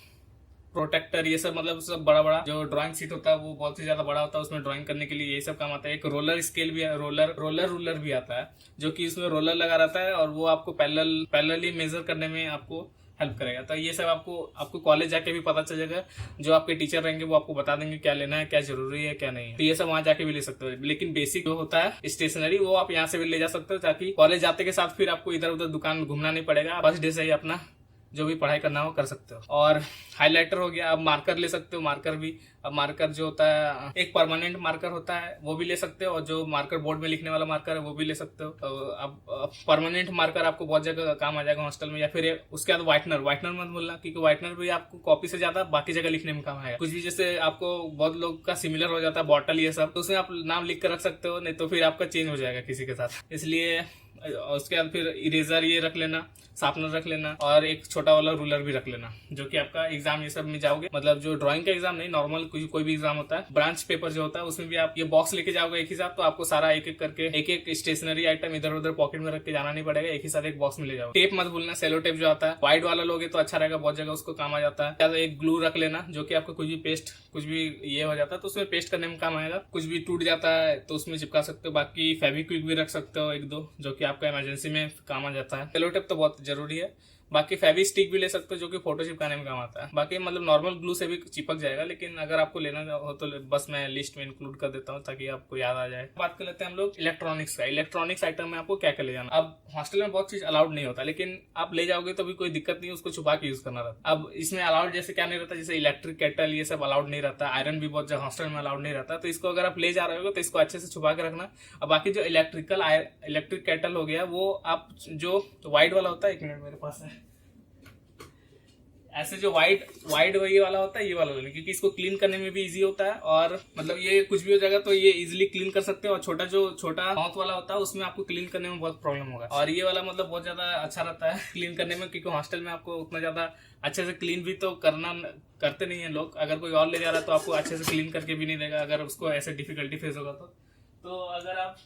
प्रोटेक्टर ये सब मतलब सब बड़ा बड़ा जो ड्राइंग शीट होता है वो बहुत ही ज्यादा बड़ा होता है, उसमें ड्राइंग करने के लिए ये सब काम आता है। एक रोलर स्केल भी है, रोलर भी आता है, जो कि इसमें रोलर लगा रहता है और वो आपको पैरेलली मेजर करने में आपको हेल्प करेगा। तो ये सब आपको कॉलेज जाके भी पता चल जाएगा, जो आपके टीचर रहेंगे वो आपको बता देंगे क्या लेना है, क्या जरूरी है, क्या नहीं है। तो ये सब वहां जाके भी ले सकते हो। लेकिन बेसिक जो होता है स्टेशनरी वो आप यहाँ से भी ले जा सकते हो, ताकि कॉलेज जाते के साथ फिर आपको इधर उधर दुकान घूमना नहीं पड़ेगा, फर्स्ट डे से ही अपना जो भी पढ़ाई करना हो कर सकते हो। और हाइलाइटर हो गया, अब मार्कर ले सकते हो, मार्कर भी। अब मार्कर जो होता है एक परमानेंट मार्कर होता है, वो भी ले सकते हो, और जो मार्कर बोर्ड में लिखने वाला मार्कर है वो भी ले सकते हो। अब परमानेंट मार्कर आपको बहुत जगह काम आ जाएगा हॉस्टल में। या फिर उसके बाद व्हाइटनर मत बोलना, क्योंकि व्हाइटनर भी आपको कॉपी से ज्यादा बाकी जगह लिखने में काम आएगा। कुछ भी जैसे आपको बहुत लोग का सिमिलर हो जाता है बॉटल ये सब, तो उसमें आप नाम लिख कर रख सकते हो, नहीं तो फिर आपका चेंज हो जाएगा किसी के साथ, इसलिए। उसके बाद फिर इरेजर ये रख लेना, शार्पनर रख लेना, और एक छोटा वाला रूलर भी रख लेना, जो कि आपका एग्जाम ये सब में जाओगे, मतलब जो ड्राइंग का एग्जाम नहीं, नॉर्मल कोई भी एग्जाम होता है, ब्रांच पेपर जो होता है उसमें भी आप ये बॉक्स लेके जाओगे एक ही साथ, तो आपको सारा एक एक करके एक स्टेशनरी आइटम इधर उधर पॉकेट में रख के जाना नहीं पड़ेगा, एक ही साथ एक बॉक्स में ले जाओ। टेप मत भूलना, सेलो टेप जो आता है वाइड वाला लोगे तो अच्छा रहेगा, बहुत जगह उसको काम आ जाता है। एक ग्लू रख लेना, जो कि आपको कुछ भी पेस्ट कुछ भी ये हो जाता है तो उसमें पेस्ट करने में काम आएगा, कुछ भी टूट जाता है तो उसमें चिपका सकते हो। बाकी फेविक्विक भी रख सकते हो 1-2, जो कि आपका इमरजेंसी में काम आ जाता है। सेलो टेप तो बहुत जरूरी है। बाकी फेवी स्टिक भी ले सकते हो, जो कि फोटो चिपकाने में काम आता है। बाकी मतलब नॉर्मल ग्लू से भी चिपक जाएगा, लेकिन अगर आपको लेना हो तो बस मैं लिस्ट में इंक्लूड कर देता हूँ ताकि आपको याद आ जाए। बात कर लेते हैं हम लोग इलेक्ट्रॉनिक्स का। इलेक्ट्रॉनिक्स आइटम में आपको क्या क्या ले जाना। अब हॉस्टल में बहुत चीज अलाउड नहीं होता, लेकिन आप ले जाओगे तो भी कोई दिक्कत नहीं, उसको छुपा के यूज करना रहता। अब इसमें अलाउड जैसे क्या नहीं रहता, जैसे इलेक्ट्रिक केटल ये सब अलाउड नहीं रहता, आयरन भी बहुत जगह हॉस्टल में अलाउड नहीं रहता, तो इसको अगर आप ले जा रहे हो तो इसको अच्छे से छुपा के रखना। अब बाकी जो इलेक्ट्रिक केटल हो गया, वो आप जो व्हाइट वाला होता है, 1 मिनट मेरे पास है, ऐसे जो वाइट वही वाला होता है, ये वाला लेना, क्योंकि इसको क्लीन करने में भी इजी होता है, और मतलब ये कुछ भी हो जाएगा तो ये इजीली क्लीन कर सकते हो। और छोटा माउथ वाला होता है उसमें आपको क्लीन करने में बहुत प्रॉब्लम होगा, और ये वाला मतलब बहुत ज्यादा अच्छा रहता है क्लीन करने में, क्योंकि हॉस्टल में आपको उतना ज्यादा अच्छे से क्लीन भी तो करते नहीं है लोग। अगर कोई और ले जा रहा है तो आपको अच्छे से क्लीन करके भी नहीं देगा, अगर उसको ऐसे डिफिकल्टी फेस होगा तो अगर आप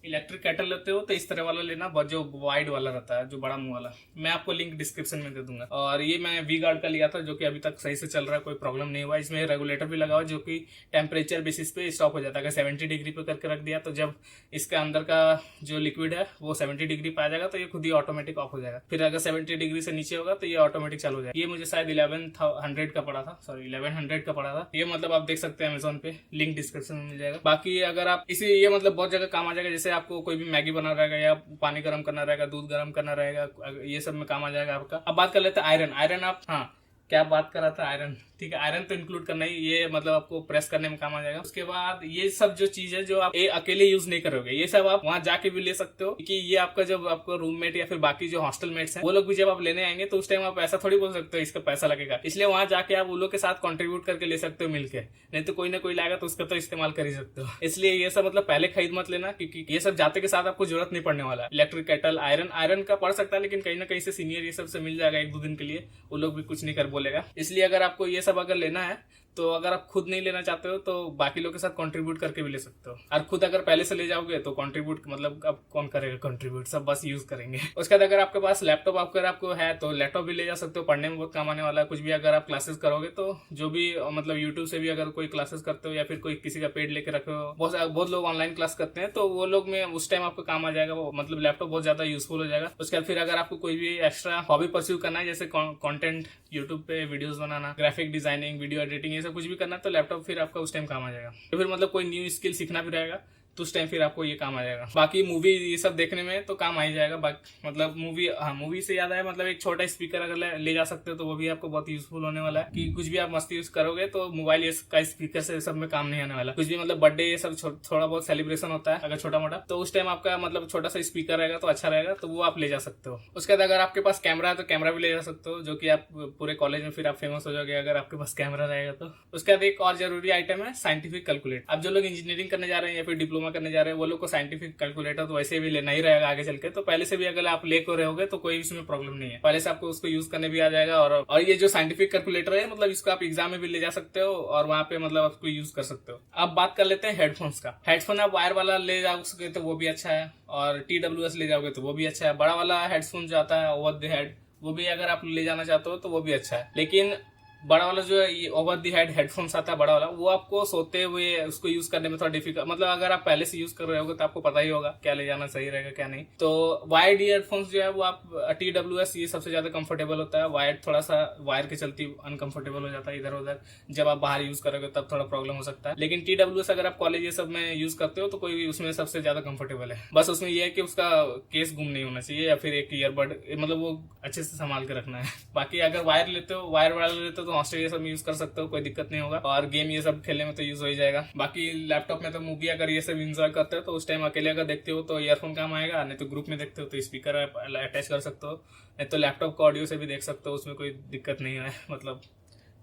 इलेक्ट्रिक केटल लेते हो तो इस तरह वाला लेना, जो वाइड वाला रहता है, जो बड़ा मुंह वाला। मैं आपको लिंक डिस्क्रिप्शन में दे दूंगा। और ये मैं वी गार्ड का लिया था, जो कि अभी तक सही से चल रहा है, कोई प्रॉब्लम नहीं हुआ। इसमें रेगुलेटर भी लगा हुआ, जो कि टेम्परेचर बेसिस पे स्टॉप हो जाता है। अगर 70 डिग्री पे करके रख दिया तो जब इसके अंदर का जो लिक्विड है वो 70 डिग्री पे आ जाएगा तो ये खुद ही ऑटोमेटिक ऑफ हो जाएगा। फिर अगर 70 डिग्री से नीचे होगा तो ये ऑटोमेटिक चालू हो जाएगा। ये मुझे शायद 1100 का पड़ा था, सॉरी 1100 का पड़ा था। ये मतलब आप देख सकते हैं अमेजोन पे, लिंक डिस्क्रिप्शन में मिल जाएगा। बाकी अगर आप ये मतलब बहुत जगह काम आ जाएगा, जैसे आपको कोई भी मैगी बना रहेगा या पानी गर्म करना रहेगा, दूध गर्म करना रहेगा, ये सब में काम आ जाएगा आपका। अब बात कर लेते हैं आयरन आप, हाँ क्या बात कर रहा था, आयरन, ठीक है, आयरन तो इंक्लूड करना ही, ये मतलब आपको प्रेस करने में काम आ जाएगा। उसके बाद ये सब जो चीज है जो आप अकेले यूज नहीं करोगे, ये सब आप वहां जाके भी ले सकते हो, क्योंकि ये आपका जब आपका रूममेट या फिर बाकी जो हॉस्टल मेट्स हैं वो लोग भी जब आप लेने आएंगे तो उस टाइम आप ऐसा थोड़ी बोल सकते हो इसका पैसा लगेगा, इसलिए वहां जाके आप उन लोग के साथ कॉन्ट्रीब्यूट करके ले सकते हो मिलके, नहीं तो कोई ना कोई लाएगा तो उसका तो इस्तेमाल कर ही सकते हो। इसलिए ये सब मतलब पहले खरीद मत लेना, क्योंकि ये सब जाते के साथ आपको जरूरत नहीं पड़ने वाला। इलेक्ट्रिक केटल, आयरन का पड़ सकता है, लेकिन कहीं ना कहीं से सीनियर ये सब से मिल जाएगा 1-2 दिन के लिए, वो लोग भी कुछ नहीं कर बोलेगा। इसलिए अगर आपको ये सब अगर लेना है तो अगर आप खुद नहीं लेना चाहते हो तो बाकी लोग के साथ कंट्रीब्यूट करके भी ले सकते हो। और खुद अगर पहले से ले जाओगे तो कंट्रीब्यूट मतलब अब कौन करेगा कंट्रीब्यूट, सब बस यूज करेंगे। उसके बाद अगर आपके पास लैपटॉप अगर आपको है तो लैपटॉप भी ले जा सकते हो, पढ़ने में बहुत काम आने वाला है। कुछ भी अगर आप क्लासेस करोगे तो जो भी मतलब यूट्यूब से भी अगर कोई क्लासेस करते हो या फिर कोई किसी का पेड लेके रखे हो, बहुत लोग ऑनलाइन क्लास करते हैं, तो वो लोग में उस टाइम आपको काम आ जाएगा। वो मतलब लैपटॉप बहुत ज्यादा यूजफुल हो जाएगा। उसके बाद फिर अगर आपको कोई भी एक्स्ट्रा हॉबी परस्यू करना है, जैसे कंटेंट यूट्यूब पे वीडियोस बनाना, ग्राफिक डिजाइनिंग, वीडियो एडिटिंग, ये सब कुछ भी करना है तो लैपटॉप फिर आपका उस टाइम काम आ जाएगा। तो फिर मतलब कोई न्यू स्किल सीखना भी रहेगा तो उस टाइम फिर आपको ये काम आ जाएगा। बाकी मूवी ये सब देखने में तो काम आ ही जाएगा। मतलब मूवी से याद आया, मतलब एक छोटा स्पीकर अगर ले जा सकते हो तो वो भी आपको बहुत यूजफुल होने वाला है कि कुछ भी आप मस्ती यूज करोगे तो मोबाइल का स्पीकर से सब में काम नहीं आने वाला। कुछ भी मतलब बर्थडे ये सब थोड़ा बहुत सेलिब्रेशन होता है अगर छोटा मोटा, तो उस टाइम आपका मतलब छोटा सा स्पीकर रहेगा तो अच्छा रहेगा, तो वो आप ले जा सकते हो। उसके बाद अगर आपके पास कैमरा है तो कैमरा भी ले जा सकते हो, जो कि आप पूरे कॉलेज में फिर आप फेमस हो जाओगे अगर आपके पास कैमरा रहेगा तो। उसके बाद एक और जरूरी आइटम है साइंटिफिक कैलकुलेटर। अब जो लोग इंजीनियरिंग करने जा रहे हैं या फिर डिप्लोमा करने जा रहे हैं वो लोग को साइंटिफिक कैलकुलेटर तो वैसे भी लेना ही रहेगा आगे चल के, तो पहले से भी अगर आप लेकर रहोगे तो कोई इसमें प्रॉब्लम नहीं है, पहले से आपको उसको यूज करने भी आ जाएगा। और ये जो साइंटिफिक कैलकुलेटर है मतलब इसको आप एग्जाम में भी ले जा सकते हो और वहां पे मतलब आपको यूज कर सकते हो। अब बात कर लेते हैं हेडफोन्स का। हेडफोन आप वायर वाला ले जा सके तो वो भी अच्छा है, और TWS ले जाओगे तो वो भी अच्छा है। बड़ा वाला हेडफोन जो आता है ओवर द हेड, वो भी अगर आप ले जाना चाहते हो तो वो भी अच्छा है। लेकिन बड़ा वाला जो है ओवर दी हेड हेडफोन्स आता है बड़ा वाला, वो आपको सोते हुए उसको यूज करने में थोड़ा डिफिकल्ट, मतलब अगर आप पहले से यूज कर रहे होगे तो आपको पता ही होगा क्या ले जाना सही रहेगा क्या नहीं। तो वायर्ड ईयरफोन्स जो है वो आप TWS ये सबसे ज्यादा कंफर्टेबल होता है। वायर्ड थोड़ा सा वायर के चलती अनकंफर्टेबल हो जाता है इधर उधर, जब आप बाहर यूज करोगे तब थोड़ा प्रॉब्लम हो सकता है। लेकिन TWS अगर आप कॉलेज ये सब में यूज करते हो तो कोई भी उसमें सबसे ज्यादा कंफर्टेबल है। बस उसमें यह है कि उसका केस गुम नहीं होना चाहिए या फिर एक ईयरबड मतलब वो अच्छे से संभाल के रखना है। बाकी अगर वायर लेते हो, वायर वाला लेते हो तो हॉस्टल ये सब यूज कर सकते हो, कोई दिक्कत नहीं होगा, और गेम ये सब खेलने में तो यूज हो ही जाएगा। बाकी लैपटॉप में तो मूवी अगर ये सब इंजॉय करते हो तो उस टाइम अकेले अगर देखते हो तो ईयरफोन काम आएगा, नहीं तो ग्रुप में देखते हो तो स्पीकर अटैच कर सकते हो, नहीं तो लैपटॉप को ऑडियो से भी देख सकते हो, उसमें कोई दिक्कत नहीं है। मतलब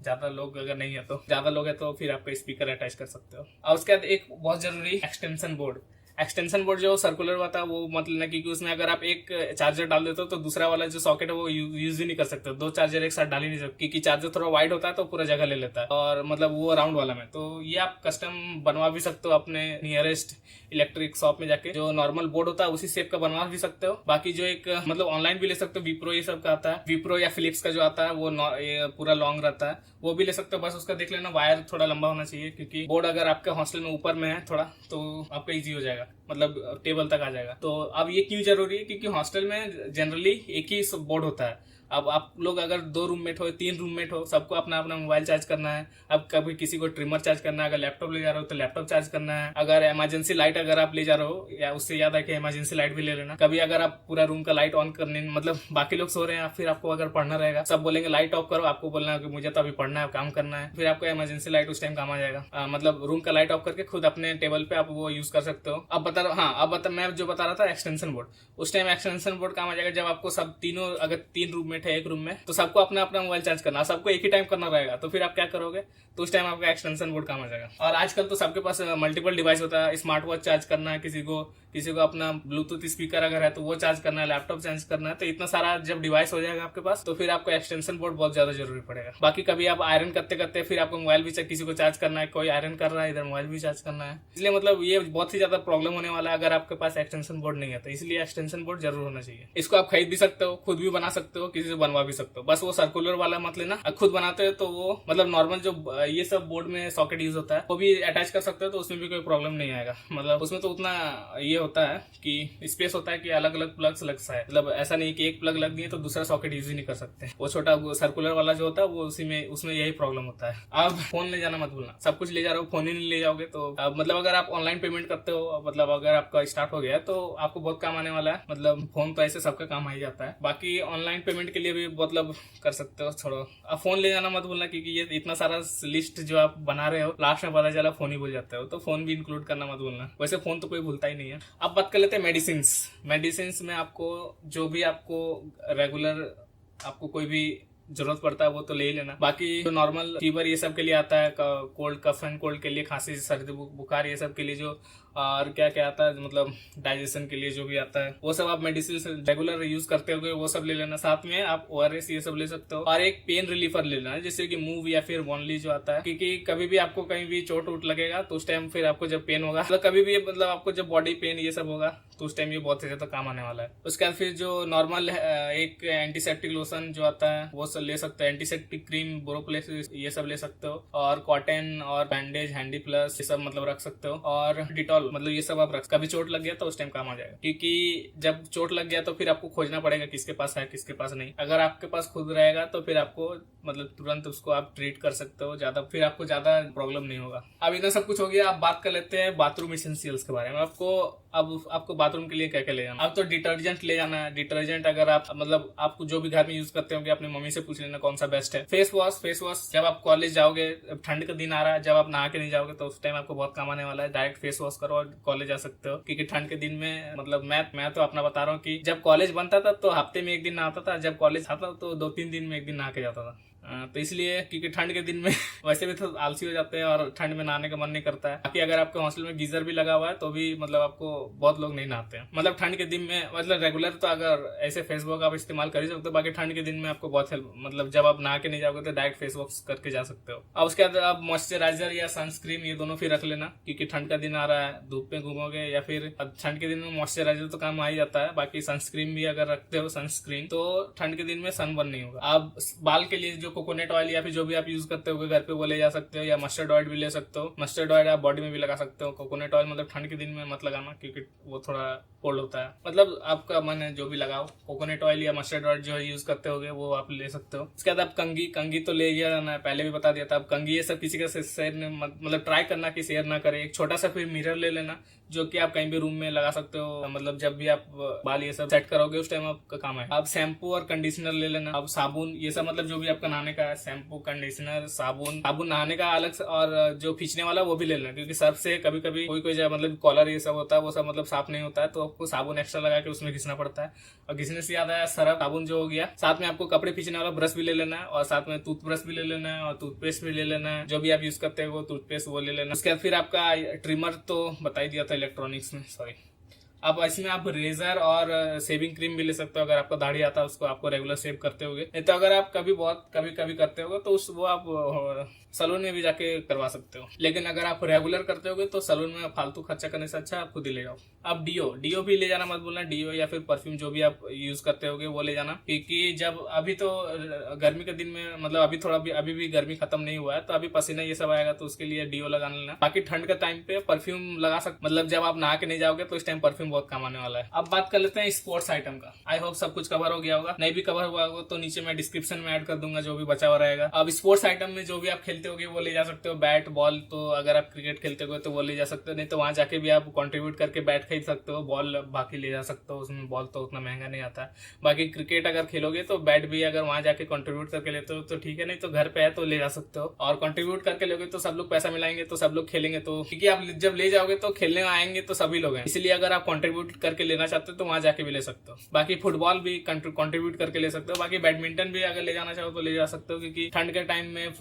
ज्यादा लोग अगर नहीं है तो, ज्यादा लोग है तो फिर आपका स्पीकर अटैच कर सकते हो। और उसके बाद एक बहुत जरूरी एक्सटेंशन बोर्ड। एक्सटेंशन बोर्ड जो सर्कुलर होता है वो मतलब ना, क्योंकि उसमें अगर आप एक चार्जर डाल देते हो तो दूसरा वाला जो सॉकेट है वो यूज ही नहीं कर सकते, दो चार्जर एक साथ डाल ही नहीं सकते, क्योंकि चार्जर थोड़ा वाइड होता है तो पूरा जगह ले लेता है, और मतलब वो राउंड वाला में। तो ये आप कस्टम बनवा भी सकते हो अपने नियरेस्ट इलेक्ट्रिक शॉप में जाके, जो नॉर्मल बोर्ड होता है उसी शेप का बनवा भी सकते हो। बाकी जो एक मतलब ऑनलाइन भी ले सकते हो, विप्रो ये सब का आता है, विप्रो या फिलिप्स का जो आता है वो पूरा लॉन्ग रहता है, वो भी ले सकते हो। बस उसका देख लेना वायर थोड़ा लंबा होना चाहिए, क्योंकि बोर्ड अगर आपके हॉस्टल में ऊपर में है थोड़ा तो आपका इजी हो जाएगा, मतलब टेबल तक आ जाएगा। तो अब ये क्यों जरूरी है, क्योंकि हॉस्टल में जनरली एक ही बोर्ड होता है। अब आप लोग अगर 2 रूममेट हो 3 रूममेट हो, सबको अपना अपना मोबाइल चार्ज करना है। अब कभी किसी को ट्रिमर चार्ज करना है, अगर लैपटॉप ले जा रहे हो तो लैपटॉप चार्ज करना है। अगर इमरजेंसी लाइट अगर आप ले जा रहे हो, या उससे याद है कि इमरजेंसी लाइट भी ले लेना। कभी अगर आप पूरा रूम का लाइट ऑन करने, मतलब बाकी लोग सो रहे हैं फिर आपको अगर पढ़ना रहेगा, सब बोलेंगे लाइट ऑफ करो, आपको बोलना है कि मुझे तो अभी पढ़ना है, काम करना है, फिर आपको इमरजेंसी लाइट उस टाइम काम आ जाएगा। मतलब रूम का लाइट ऑफ करके खुद अपने टेबल पे आप वो यूज कर सकते हो। अब बता रहा मैं जो बता रहा था एक्सटेंशन बोर्ड, उस टाइम एक्सटेंशन बोर्ड काम आ जाएगा जब आपको सब तीनों, अगर 3 रूममेट है एक रूम में तो सबको अपना अपना मोबाइल चार्ज करना, सबको एक ही टाइम करना रहेगा, तो फिर आप क्या करोगे, तो उस टाइम आपका एक्सटेंशन बोर्ड काम आ जाएगा। और आजकल तो सबके पास मल्टीपल डिवाइस होता है, स्मार्ट वॉच चार्ज करना है, किसी को अपना ब्लूटूथ स्पीकर अगर है तो वो चार्ज करना है, लैपटॉप चार्ज करना है, तो इतना सारा जब डिवाइस हो जाएगा आपके पास तो फिर आपको एक्सटेंशन बोर्ड बहुत ज्यादा जरूरी पड़ेगा। बाकी कभी आप आयरन करते करते फिर आपको मोबाइल भी किसी को चार्ज करना है, कोई आयरन कर रहा है इधर मोबाइल भी चार्ज करना है, इसलिए मतलब ये बहुत ही ज्यादा प्रॉब्लम होने वाला है अगर आपके पास एक्सटेंशन बोर्ड नहीं है, तो इसलिए एक्सटेंशन बोर्ड जरूर होना चाहिए। इसको आप खरीद भी सकते हो, खुद भी बना सकते हो, किसी से बनवा भी सकते हो, बस वो सर्कुलर वाला मत लेना। खुद बनाते हो तो वो मतलब नॉर्मल जो ये सब बोर्ड में सॉकेट यूज होता है वो भी अटैच कर सकते हो, तो उसमें भी कोई प्रॉब्लम नहीं आएगा। मतलब उसमें तो उतना ये होता है कि स्पेस होता है कि अलग अलग प्लग्स लग सा है, मतलब ऐसा नहीं कि एक प्लग लग गई तो दूसरा सॉकेट यूज ही नहीं कर सकते। वो छोटा सर्कुलर वाला जो होता है वो उसमें यही प्रॉब्लम होता है। अब फोन ले जाना मत भूलना, सब कुछ ले जा रहे हो फोन ही नहीं ले जाओगे तो मतलब अगर आप ऑनलाइन पेमेंट करते हो, मतलब अगर आपका स्टार्ट हो गया है तो आपको बहुत काम आने वाला है। मतलब फोन तो ऐसे सबका काम आ ही जाता है, बाकी ऑनलाइन पेमेंट के लिए भी मतलब कर सकते हो। छोड़ो, अब फोन ले जाना मत भूलना, क्योंकि ये इतना सारा लिस्ट जो आप बना रहे हो लास्ट में पता चला फोन ही भूल जाते हो, तो फोन भी इंक्लूड करना मत भूलना। वैसे फोन तो कोई भूलता ही नहीं है। अब बात कर लेते हैं मेडिसिन में आपको जो भी आपको रेगुलर आपको कोई भी जरूरत पड़ता है वो तो ले ही लेना। बाकी जो नॉर्मल फीवर ये सब के लिए आता है, कोल्ड कफ एंड कोल्ड के लिए, खांसी सर्दी बुखार ये सब के लिए जो, और क्या क्या आता है मतलब डाइजेशन के लिए जो भी आता है वो सब आप मेडिसिन रेगुलर यूज करते हो वो सब ले लेना। साथ में आप ORS ये सब ले सकते हो, और एक पेन रिलीफर ले लेना जैसे कि मूव या फिर वॉनली जो आता है, क्योंकि कभी भी आपको कहीं भी चोट वोट लगेगा तो उस टाइम फिर आपको जब पेन होगा, मतलब कभी भी मतलब आपको जब बॉडी पेन ये सब होगा तो उस टाइम ये बहुत ज्यादा काम आने वाला है। उसके बाद फिर जो नॉर्मल एक एंटीसेप्टिक लोशन जो आता है वो सब ले सकते हो, एंटीसेप्टिक क्रीम, बोरोप्लेक्स ये सब ले सकते हो, और कॉटन और बैंडेज, हैंडी प्लस ये सब मतलब रख सकते हो, और डिटॉल मतलब ये सब आप रख, कभी चोट लग गया तो उस टाइम काम आ जाएगा। क्योंकि जब चोट लग गया तो फिर आपको खोजना पड़ेगा किसके पास है किसके पास नहीं। अगर आपके पास खुद रहेगा तो फिर आपको मतलब तुरंत उसको आप ट्रीट कर सकते हो, ज्यादा फिर आपको ज्यादा प्रॉब्लम नहीं होगा। अब इतना सब कुछ हो गया, आप बात कर लेते हैं बाथरूम एसेंशियल्स के बारे में। आपको बाथरूम के लिए क्या क्या ले जाना। अब तो डिटर्जेंट ले जाना है। डिटर्जेंट अगर आप मतलब आपको जो भी घर में यूज करते होंगे अपनी मम्मी से पूछ लेना कौन सा बेस्ट है। फेस वॉश जब आप कॉलेज जाओगे, ठंड का दिन आ रहा है, जब आप नहा के नहीं जाओगे तो उस टाइम आपको बहुत काम आने वाला है। डायरेक्ट फेस वॉश करो और कॉलेज जा सकते हो, क्योंकि ठंड के दिन में मतलब मैं तो अपना बता रहा हूँ कि जब कॉलेज बनता था तो हफ्ते में एक दिन नहाता था, जब कॉलेज आता तो 2-3 दिन में एक दिन नहा के जाता था। तो इसलिए क्योंकि ठंड के दिन में वैसे भी तो आलसी हो जाते हैं और ठंड में नहाने का मन नहीं करता है। बाकी अगर आपके हॉस्टल में गीजर भी लगा हुआ है तो भी मतलब आपको बहुत लोग नहीं नहाते हैं। मतलब ठंड के दिन में मतलब रेगुलर तो अगर ऐसे फेस वॉश आप इस्तेमाल कर ही सकते हो, बाकी ठंड के दिन में आपको बहुत हेल्प, मतलब जब आप नहा के नहीं जाओगे तो डायरेक्ट फेस वॉश करके जा सकते हो। अब उसके बाद आप मॉइस्चराइजर या सनस्क्रीन ये दोनों फिर रख लेना, क्योंकि ठंड का दिन आ रहा है, धूप में घूमोगे या फिर ठंड के दिन में मॉइस्चराइजर तो काम आ ही जाता है। बाकी सनस्क्रीन भी अगर रखते हो सनस्क्रीन तो ठंड के दिन में सनबर्न नहीं होगा। आप बाल के लिए जो कोकोनट ऑयल या फिर जो भी आप यूज करते हो घर पे वो ले जा सकते हो, या मस्टर्ड ऑयल भी ले सकते हो। मस्टर्ड ऑयल आप बॉडी में भी लगा सकते हो। कोकोनट ऑयल मतलब ठंड के दिन में मत लगाना क्योंकि वो थोड़ा कोल्ड होता है। मतलब आपका मन है जो भी लगाओ, कोकोनट ऑयल या मस्टर्ड ऑयल जो यूज करते होगे वो आप ले सकते हो। उसके बाद आप कंगी तो ले जाना है, पहले भी बता दिया था। आप कंगी ये सब किसी का शेयर मतलब ट्राई करना कि शेयर ना करे। एक छोटा सा फिर मिरर ले लेना जो कि आप कहीं भी रूम में लगा सकते हो, मतलब जब भी आप बाल ये सब सेट करोगे उस टाइम आपका काम है। आप शैम्पू और कंडीशनर ले लेना। अब साबुन ये सब मतलब जो भी आपका नहाने का है, शैम्पू, कंडीशनर, साबुन नहाने का अलग से, और जो खींचने वाला वो भी ले लेना, क्योंकि सर्फ से कभी कभी कोई मतलब कॉलर ये सब होता है वो सब मतलब साफ नहीं होता है, तो आपको साबुन एक्स्ट्रा लगा के उसमें घिसना पड़ता है। और घिसने से याद आया, सरफ साबुन जो हो गया, साथ में आपको कपड़े खींचने वाला ब्रश भी ले लेना है, और साथ में टूथब्रश भी ले लेना है, और टूथपेस्ट भी ले लेना है। जो भी आप यूज करते हैं वो टूथपेस्ट वो ले लेना। उसके बाद फिर आपका ट्रिमर तो बता ही दिया था इलेक्ट्रॉनिक्स में, सॉरी। अब इसमें आप रेजर और शेविंग क्रीम भी ले सकते हो अगर आपको दाढ़ी आता है, उसको आपको रेगुलर शेव करते होगे। नहीं तो अगर आप कभी करते होगे तो वो आप सलून में भी जाके करवा सकते हो। लेकिन अगर आप रेगुलर करते होगे तो सलून में फालतू खर्चा करने से अच्छा आप खुद ही ले जाओ। अब डीओ भी ले जाना मत भूलना। डीओ या फिर परफ्यूम जो भी आप यूज करते होगे वो ले जाना, क्योंकि जब अभी तो गर्मी के दिन में मतलब अभी भी गर्मी खत्म नहीं हुआ है तो अभी पसीना ये सब आएगा, तो उसके लिए डीओ लगा लेना। बाकी ठंड का टाइम पे परफ्यूम लगा सकते, मतलब जब आप नहा के नहीं जाओगे तो इस टाइम परफ्यूम बहुत काम आने वाला है। अब बात कर लेते हैं स्पोर्ट्स आइटम का। आई होप सब कुछ कवर हो गया होगा, नहीं भी कवर हुआ होगा तो नीचे मैं डिस्क्रिप्शन में ऐड कर दूंगा जो भी बचा हुआ रहेगा। अब स्पोर्ट्स आइटम में जो भी आप खेलते होगे वो ले जा सकते हो। बैट बॉल तो अगर आप क्रिकेट खेलते हो तो वो ले जा सकते हो, नहीं तो वहां जाके भी आप कंट्रीब्यूट करके बैट खरीद सकते हो। बॉल बाकी ले जा सकते हो, उसमें बॉल तो उतना महंगा नहीं आता है। बाकी क्रिकेट अगर खेलोगे तो बैट भी अगर वहां जाके कंट्रीब्यूट करके लेते हो तो ठीक है, नहीं तो घर पे है तो ले जा सकते हो। और कंट्रीब्यूट करके लोगे तो सब लोग पैसा मिलाएंगे तो सब लोग खेलेंगे, तो क्योंकि आप जब ले जाओगे तो खेलने आएंगे तो सभी लोग हैं, इसलिए अगर आप कंट्रीब्यूट करके लेना चाहते हो तो वहां जाके भी ले सकते हो। बाकी फुटबॉल भी कंट्रीब्यूट करके ले सकते हो। बाकी बैडमिंटन भी अगर ले जाना चाहो तो ले जा सकते हो, क्योंकि ठंड के टाइम में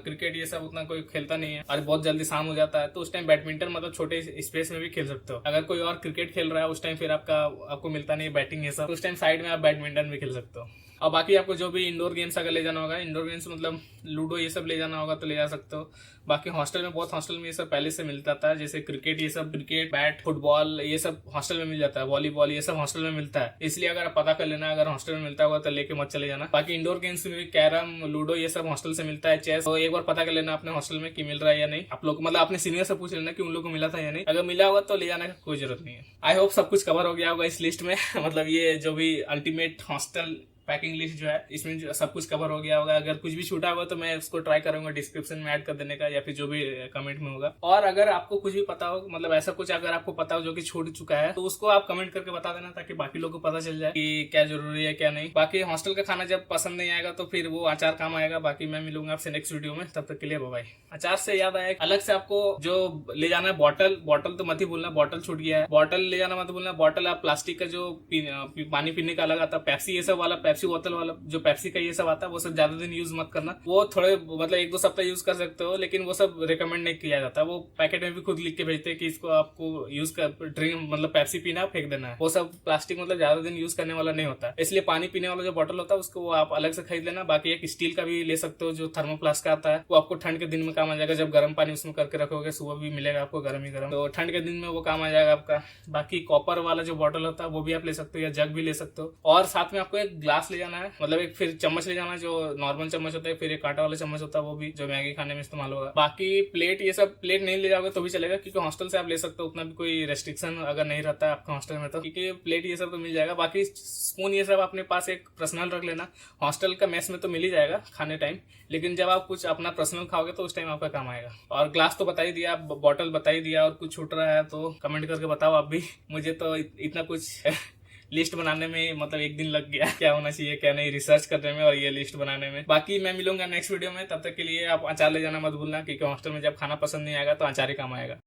क्रिकेट ये सब उतना कोई खेलता नहीं है और बहुत जल्दी शाम हो जाता है, तो उस टाइम बैडमिंटन मतलब छोटे स्पेस में भी खेल सकते हो। अगर कोई और क्रिकेट खेल रहा है उस टाइम फिर आपको मिलता नहीं बैटिंग ये सब, तो उस टाइम साइड में आप बैडमिंटन भी खेल सकते हो। और बाकी आपको जो भी इंडोर गेम्स अगर ले जाना होगा, इंडोर गेम्स मतलब लूडो ये सब ले जाना होगा तो ले जा सकते हो। बाकी हॉस्टल में बहुत हॉस्टल में ये सब पहले से मिलता था, जैसे क्रिकेट ये सब, क्रिकेट बैट फुटबॉल ये सब हॉस्टल में मिल जाता है, वॉलीबॉल ये सब हॉस्टल में मिलता है, इसलिए अगर आप पता कर लेना अगर हॉस्टल में मिलता होगा तो लेके मत चले जाना। बाकी इंडोर गेम्स में भी कैरम लूडो ये सब हॉस्टल से मिलता है, चेस, तो एक बार पता कर लेना अपने हॉस्टल में कि मिल रहा है या नहीं। आप लोग मतलब अपने सीनियर से पूछ लेना कि उन लोग को मिला था या नहीं, अगर मिला होगा तो ले जाने का कोई जरूरत नहीं है। आई होप सब कुछ कवर हो गया होगा इस लिस्ट में मतलब ये जो भी अल्टीमेट हॉस्टल पैकिंग लिस्ट जो है इसमें जो सब कुछ कवर हो गया होगा। अगर कुछ भी छूटा होगा तो मैं उसको ट्राई करूंगा डिस्क्रिप्शन में ऐड कर देने का, या फिर जो भी कमेंट में होगा। और अगर आपको कुछ भी पता हो, मतलब ऐसा कुछ अगर आपको पता हो जो कि छूट चुका है, तो उसको आप कमेंट करके बता देना, ताकि बाकी लोगों को पता चल जाए कि क्या जरूरी है क्या नहीं। बाकी हॉस्टल का खाना जब पसंद नहीं आएगा तो फिर वो अचार काम आएगा। बाकी मैं मिलूंगा आपसे नेक्स्ट वीडियो में, तब तक के लिए बाय। अचार से याद आया, अलग से आपको जो ले जाना है बॉटल तो मत ही भूलना, बॉटल छूट गया है, बॉटल ले जाना मत भूलना। बॉटल आप प्लास्टिक का जो पानी पीने का अलग आता है, पेप्सी ये सब वाला पेप्सी पेप्सी बोतल वाला जो पेप्सी का ये सब आता है वो सब ज्यादा दिन यूज मत करना। वो थोड़े मतलब 1-2 सप्ताह यूज कर सकते हो, लेकिन वो सब रिकमेंड नहीं किया जाता। वो पैकेट में भी खुद लिख के भेजते हैं कि इसको आपको यूज कर ड्रिंक मतलब पेप्सी पीना फेंक देना है। वो सब प्लास्टिक मतलब ज्यादा दिन यूज करने वाला नहीं होता, इसलिए पानी पीने वाला जो बोतल होता है उसको वो आप अलग से खरीद लेना। बाकी एक स्टील का भी ले सकते हो जो थर्मोप्लास्ट का आता है, वो आपको ठंड के दिन में काम आ जाएगा। जब गर्म पानी उसमें करके रखोगे सुबह भी मिलेगा आपको गर्म ही गर्म, तो ठंड के दिन में वो काम आ जाएगा आपका। बाकी कॉपर वाला जो बॉटल होता है वो भी आप ले सकते हो, या जग भी ले सकते हो। और साथ में आपको एक ग्लास ले जाना है, मतलब एक फिर चम्मच ले जाना है जो नॉर्मल चम्मच होता है, फिर एक कांटा वाला चम्मच होता है वो भी, जो मैगी खाने में इस्तेमाल होगा। बाकी प्लेट ये सब प्लेट नहीं ले जाओगे तो भी चलेगा, क्योंकि हॉस्टल से आप ले सकते हो, उतना भी कोई रेस्ट्रिक्शन अगर नहीं रहता है आपका हॉस्टल में तो, क्योंकि प्लेट ये सब तो मिल जाएगा। बाकी स्पून ये सब अपने पास एक पर्सनल रख लेना। हॉस्टल का मेस में तो मिल ही जाएगा खाने टाइम, लेकिन जब आप कुछ अपना पर्सनल खाओगे तो उस टाइम आपका काम आएगा। और ग्लास तो बता ही दिया, बॉटल बता ही दिया, और कुछ छूट रहा है तो कमेंट करके बताओ आप भी। मुझे तो इतना कुछ लिस्ट बनाने में मतलब 1 दिन लग गया, क्या होना चाहिए क्या नहीं रिसर्च करने में और ये लिस्ट बनाने में। बाकी मैं मिलूंगा नेक्स्ट वीडियो में, तब तक के लिए आप अचार ले जाना मत भूलना, क्योंकि हॉस्टल में जब खाना पसंद नहीं आएगा तो अचार ही काम आएगा।